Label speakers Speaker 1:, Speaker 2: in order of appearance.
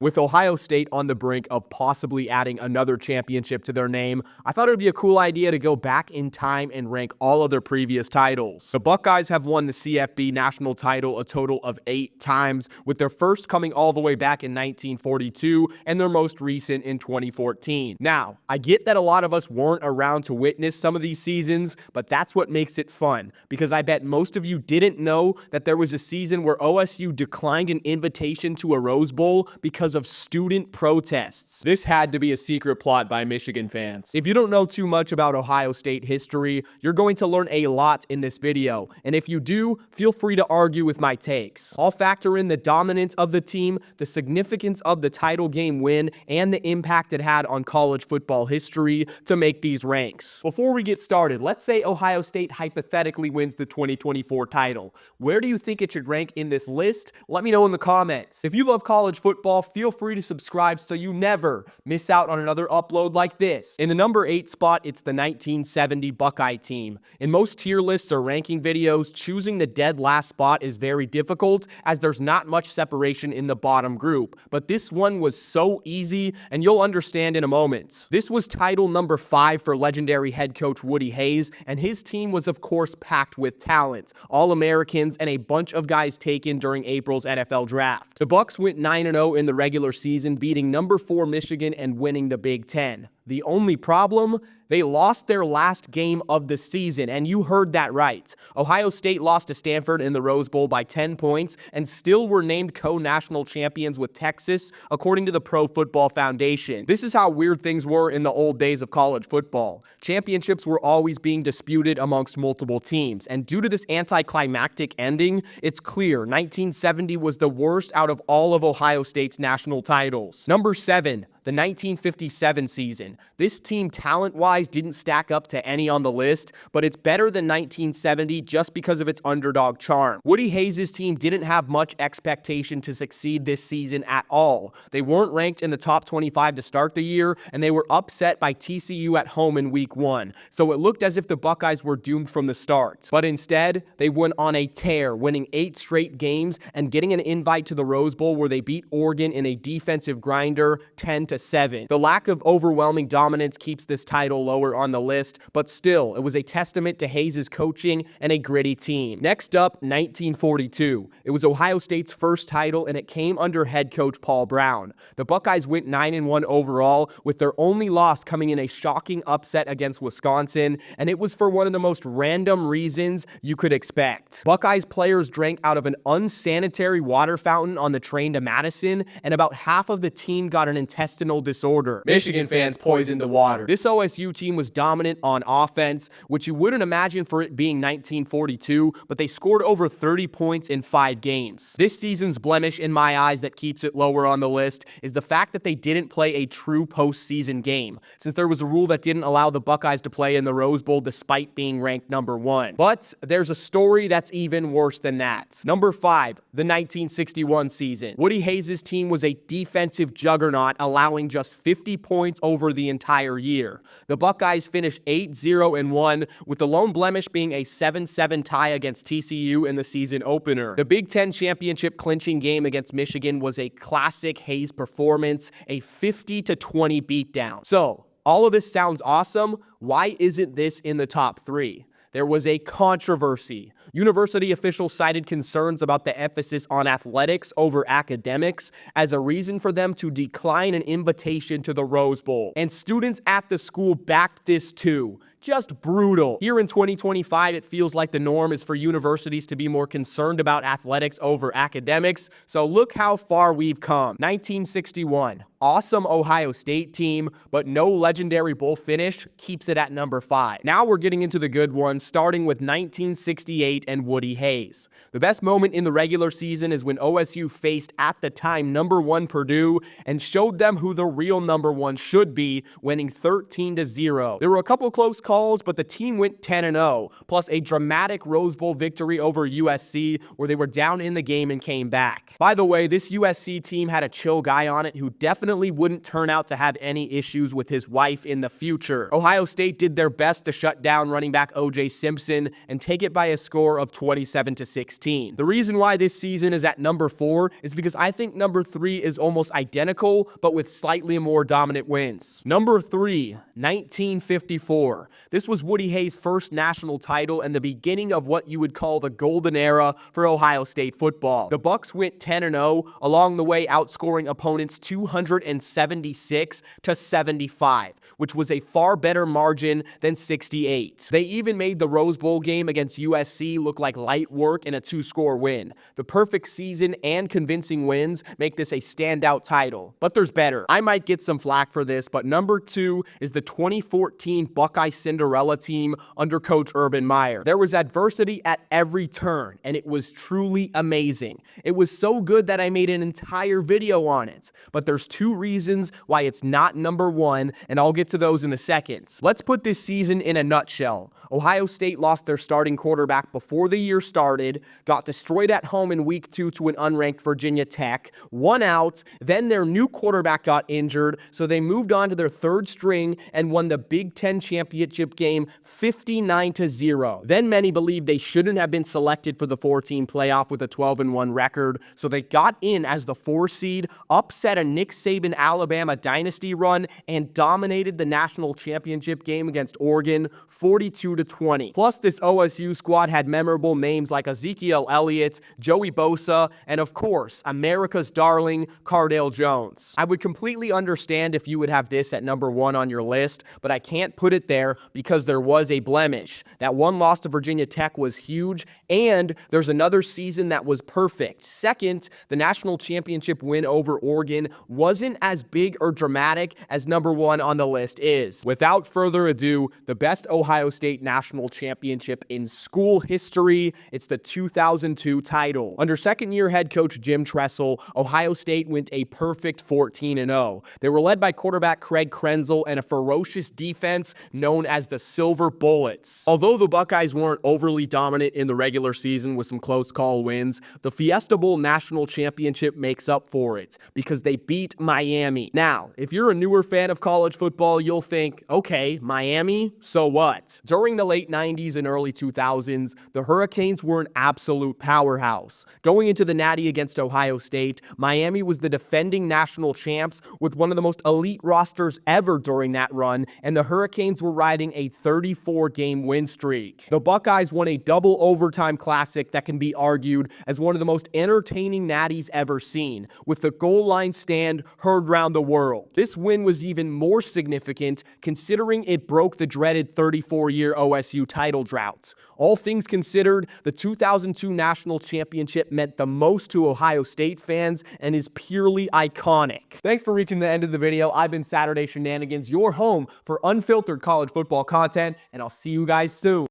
Speaker 1: With Ohio State on the brink of possibly adding another championship to their name, I thought it would be a cool idea to go back in time and rank all of their previous titles. The Buckeyes have won the CFP National Title a total of 8 times, with their first coming all the way back in 1942 and their most recent in 2014. Now, I get that a lot of us weren't around to witness some of these seasons, but that's what makes it fun, because I bet most of you didn't know that there was a season where OSU declined an invitation to a Rose Bowl because of student protests. This had to be a secret plot by Michigan fans. If you don't know too much about Ohio State history, you're going to learn a lot in this video, and if you do, feel free to argue with my takes. I'll factor in the dominance of the team, the significance of the title game win, and the impact it had on college football history to make these ranks. Before we get started, let's say Ohio State hypothetically wins the 2024 title. Where do you think it should rank in this list? Let me know in the comments. If you love college football, feel free to subscribe so you never miss out on another upload like this. In the number 8 spot, it's the 1970 Buckeye team. In most tier lists or ranking videos, choosing the dead last spot is very difficult as there's not much separation in the bottom group, but this one was so easy, and you'll understand in a moment. This was title number 5 for legendary head coach Woody Hayes, and his team was of course packed with talent, All-Americans, and a bunch of guys taken during April's NFL draft. The Bucs went 9-0 in the regular season, beating number 4 Michigan and winning the Big Ten. The only problem? They lost their last game of the season, and you heard that right. Ohio State lost to Stanford in the Rose Bowl by 10 points and still were named co-national champions with Texas, according to the Pro Football Foundation. This is how weird things were in the old days of college football. Championships were always being disputed amongst multiple teams, and due to this anticlimactic ending, it's clear 1970 was the worst out of all of Ohio State's national titles. Number 7. The 1957 season. This team talent-wise didn't stack up to any on the list, but it's better than 1970 just because of its underdog charm. Woody Hayes' team didn't have much expectation to succeed this season at all. They weren't ranked in the top 25 to start the year, and they were upset by TCU at home in week 1, so it looked as if the Buckeyes were doomed from the start. But instead, they went on a tear, winning 8 straight games and getting an invite to the Rose Bowl where they beat Oregon in a defensive grinder 10-7. The lack of overwhelming dominance keeps this title lower on the list, but still, it was a testament to Hayes' coaching and a gritty team. Next up, 1942. It was Ohio State's first title, and it came under head coach Paul Brown. The Buckeyes went 9-1 overall, with their only loss coming in a shocking upset against Wisconsin, and it was for one of the most random reasons you could expect. Buckeyes players drank out of an unsanitary water fountain on the train to Madison, and about half of the team got an intestinal disorder. Michigan fans poisoned the water. This OSU team was dominant on offense, which you wouldn't imagine for it being 1942, but they scored over 30 points in 5 games. This season's blemish in my eyes that keeps it lower on the list is the fact that they didn't play a true postseason game, since there was a rule that didn't allow the Buckeyes to play in the Rose Bowl despite being ranked number 1. But there's a story that's even worse than that. Number 5, the 1961 season. Woody Hayes' team was a defensive juggernaut, allowing just 50 points over the entire year. The Buckeyes finished 8-0-1, with the lone blemish being a 7-7 tie against TCU in the season opener. The Big Ten championship clinching game against Michigan was a classic Hayes performance, a 50-20 beatdown. So, all of this sounds awesome. Why isn't this in the top 3? There was a controversy. University officials cited concerns about the emphasis on athletics over academics as a reason for them to decline an invitation to the Rose Bowl. And students at the school backed this too. Just brutal. Here in 2025, it feels like the norm is for universities to be more concerned about athletics over academics, so look how far we've come. 1961. Awesome Ohio State team, but no legendary bowl finish keeps it at number 5. Now we're getting into the good ones, starting with 1968 and Woody Hayes. The best moment in the regular season is when OSU faced at the time number 1 Purdue and showed them who the real number 1 should be, winning 13-0. There were a couple close calls, but the team went 10-0, plus a dramatic Rose Bowl victory over USC where they were down in the game and came back. By the way, this USC team had a chill guy on it who definitely wouldn't turn out to have any issues with his wife in the future. Ohio State did their best to shut down running back O.J. Simpson and take it by a score of 27-16. The reason why this season is at number 4 is because I think number 3 is almost identical, but with slightly more dominant wins. Number 3, 1954. This was Woody Hayes' first national title and the beginning of what you would call the golden era for Ohio State football. The Bucs went 10-0, along the way outscoring opponents 276-75, which was a far better margin than 68. They even made the Rose Bowl game against USC look like light work in a 2-score win. The perfect season and convincing wins make this a standout title. But there's better. I might get some flack for this, but number 2 is the 2014 Buckeye Cinderella team under Coach Urban Meyer. There was adversity at every turn, and it was truly amazing. It was so good that I made an entire video on it. But there's 2 reasons why it's not number 1, and I'll get to those in a second. Let's put this season in a nutshell. Ohio State lost their starting quarterback before the year started, got destroyed at home in week 2 to an unranked Virginia Tech, won out, then their new quarterback got injured, so they moved on to their 3rd string and won the Big Ten championship game 59-0. Then many believed they shouldn't have been selected for the 4-team playoff with a 12-1 record, so they got in as the 4 seed, upset a Nick Saban Alabama dynasty run, and dominated the national championship game against Oregon 42-20. Plus, this OSU squad had memorable names like Ezekiel Elliott, Joey Bosa, and of course, America's darling, Cardale Jones. I would completely understand if you would have this at number 1 on your list, but I can't put it there because there was a blemish. That one loss to Virginia Tech was huge, and there's another season that was perfect. Second, the national championship win over Oregon wasn't as big or dramatic as number 1 on the list is. Without further ado, the best Ohio State national championship in school history, it's the 2002 title. Under second-year head coach Jim Tressel, Ohio State went a perfect 14-0. They were led by quarterback Craig Krenzel and a ferocious defense known as the Silver Bullets. Although the Buckeyes weren't overly dominant in the regular season with some close call wins, the Fiesta Bowl national championship makes up for it because they beat Miami. Now, if you're a newer fan of college football, you'll think, okay, Miami, so what? During the late 90s and early 2000s, the Hurricanes were an absolute powerhouse. Going into the Natty against Ohio State, Miami was the defending national champs with one of the most elite rosters ever during that run, and the Hurricanes were riding a 34-game win streak. The Buckeyes won a double overtime classic that can be argued as one of the most entertaining Natties ever seen, with the goal line stand heard round the world. This win was even more significant considering it broke the dreaded 34-year OSU title drought. All things considered, the 2002 national championship meant the most to Ohio State fans and is purely iconic. Thanks for reaching the end of the video. I've been Saturday Shenanigans, your home for unfiltered college football content, and I'll see you guys soon.